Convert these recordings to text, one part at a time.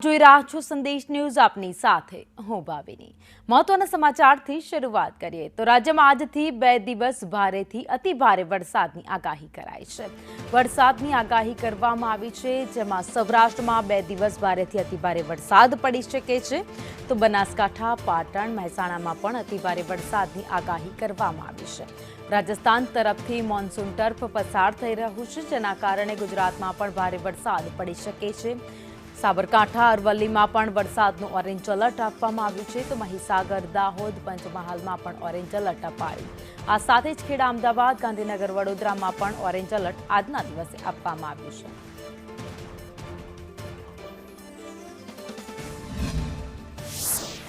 જોઈ રહ્યા છો સંદેશ ન્યૂઝ આપની સાથે હું ભાવિની મહત્વના સમાચારથી શરૂઆત કરીએ તો રાજ્યમાં આજથી 2 દિવસ ભારેથી અતિ ભારે વરસાદની આગાહી કરાઈ છે। વરસાદની આગાહી કરવામાં આવી છે, જેમાં સૌરાષ્ટ્રમાં 2 દિવસ ભારેથી અતિ ભારે વરસાદ પડી શકે છે તો બનાસકાંઠા, પાટણ, મહેસાણામાં પણ અતિ ભારે વરસાદની આગાહી કરવામાં આવી છે। રાજસ્થાન તરફથી મોન્સૂન ટર્ફ પસાર થઈ રહ્યું છે, જેના કારણે ગુજરાતમાં પણ ભારે વરસાદ પડી શકે છે। સાબરકાંઠા, અરવલ્લીમાં પણ વરસાદનું ઓરેન્જ એલર્ટ આપવામાં આવ્યું છે તો મહીસાગર, દાહોદ, પંચમહાલમાં પણ ઓરેન્જ એલર્ટ અપાયું। આ સાથે જ ખેડા, અમદાવાદ, ગાંધીનગર, વડોદરામાં પણ ઓરેન્જ એલર્ટ આજના દિવસે આપવામાં આવ્યું છે।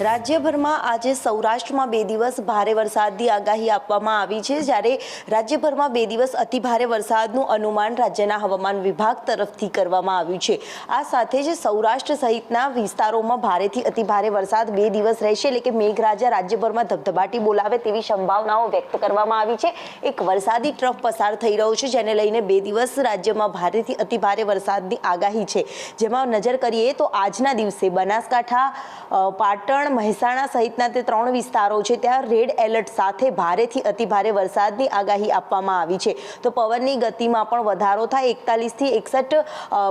રાજ્યભરમાં આજે સૌરાષ્ટ્રમાં 2 દિવસ ભારે વરસાદની આગાહી આપવામાં આવી છે, જ્યારે રાજ્યભરમાં 2 દિવસ અતિ ભારે વરસાદનું અનુમાન રાજ્યના હવામાન વિભાગ તરફથી કરવામાં આવ્યું છે। આ સાથે જ સૌરાષ્ટ્ર સહિતના વિસ્તારોમાં ભારેથી અતિ ભારે વરસાદ 2 દિવસ રહેશે, એટલે કે મેઘરાજા રાજ્યભરમાં ધબધબાટી બોલાવે તેવી સંભાવનાઓ વ્યક્ત કરવામાં આવી છે। એક વરસાદી ટ્રફ પસાર થઈ રહ્યો છે, જેને લઈને 2 દિવસ રાજ્યમાં ભારેથી અતિ ભારે વરસાદની આગાહી છે। જેમાં નજર કરીએ તો આજના દિવસે બનાસકાંઠા, પાટણ, મહેસાણા સહિતના તે 3 વિસ્તારો છે ત્યાં રેડ એલર્ટ સાથે ભારેથી અતિ ભારે વરસાદની આગાહી આપવામાં આવી છે। તો પવનની ગતિમાં પણ વધારો થાય, 41 થી 61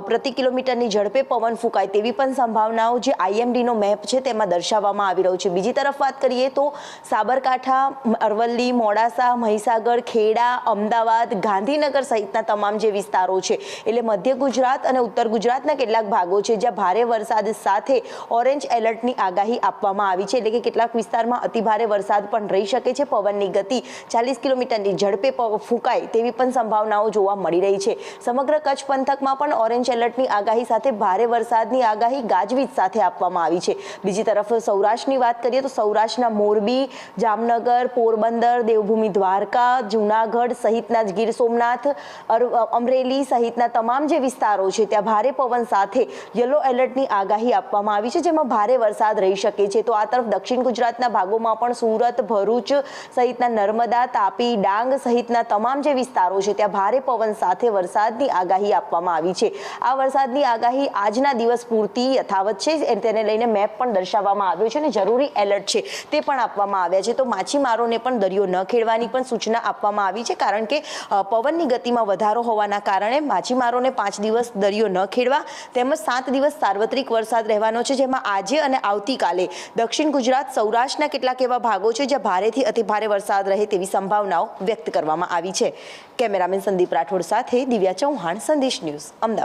પ્રતિ કિલોમીટરની ઝડપે પવન ફૂંકાય તેવી પણ સંભાવનાઓ જે આઈએમડીનો મેપ છે તેમાં દર્શાવવામાં આવી રહ્યું છે। બીજી તરફ વાત કરીએ તો સાબરકાંઠા, અરવલ્લી, મોડાસા, મહીસાગર, ખેડા, અમદાવાદ, ગાંધીનગર સહિતના તમામ જે વિસ્તારો છે, એટલે મધ્ય ગુજરાત અને ઉત્તર ગુજરાતના કેટલાક ભાગો છે જ્યાં ભારે વરસાદ સાથે ઓરેન્જ એલર્ટની આગાહી આપવામાં આવી છે, એટલે કે કેટલાક વિસ્તારમાં અતિ ભારે વરસાદ પણ રહી શકે છે। પવનની ગતિ 40 કિલોમીટરની ઝડપે ફૂંકાય તેવી પણ સંભાવનાઓ જોવા મળી રહી છે। સમગ્ર કચ્છ પંથકમાં પણ ઓરેન્જ એલર્ટની આગાહી સાથે ભારે વરસાદની આગાહી ગાજવીજ સાથે આપવામાં આવી છે। બીજી તરફ સૌરાષ્ટ્રની વાત કરીએ તો સૌરાષ્ટ્રના મોરબી, જામનગર, પોરબંદર, દેવભૂમિ દ્વારકા, જૂનાગઢ સહિતના ગીર સોમનાથ, અમરેલી સહિતના તમામ જે વિસ્તારો છે ત્યાં ભારે પવન સાથે યલો એલર્ટની આગાહી આપવામાં આવી છે, જેમાં ભારે વરસાદ રહી શકે છે। તો આ તરફ દક્ષિણ ગુજરાતના ભાગોમાં પણ સુરત, ભરૂચ સહિતના નર્મદા, તાપી, ડાંગ સહિતના તમામ જે વિસ્તારો છે ત્યાં ભારે પવન સાથે વરસાદની આગાહી આપવામાં આવી છે। આ વરસાદની આગાહી આજના દિવસ પૂરતી યથાવત છે, તેને લઈને મેપ પણ દર્શાવવામાં આવ્યો છે અને જરૂરી એલર્ટ છે તે પણ આપવામાં આવ્યા છે। તો માછીમારોને પણ દરિયો ન ખેડવાની પણ સૂચના આપવામાં આવી છે, કારણ કે પવનની ગતિમાં વધારો હોવાના કારણે માછીમારોને 5 દિવસ દરિયો ન ખેડવા તેમજ 7 દિવસ સાર્વત્રિક વરસાદ રહેવાનો છે, જેમાં આજે અને આવતીકાલે દક્ષિણ ગુજરાત, સૌરાષ્ટ્રના કેટલાક એવા ભાગો છે જ્યાં ભારેથી અતિ ભારે વરસાદ રહે તેવી સંભાવનાઓ વ્યક્ત કરવામાં આવી છે। કેમેરામેન સંદીપ રાઠોડ સાથે દિવ્યા ચૌહાણ, સંદેશ ન્યૂઝ, અમદાવાદ।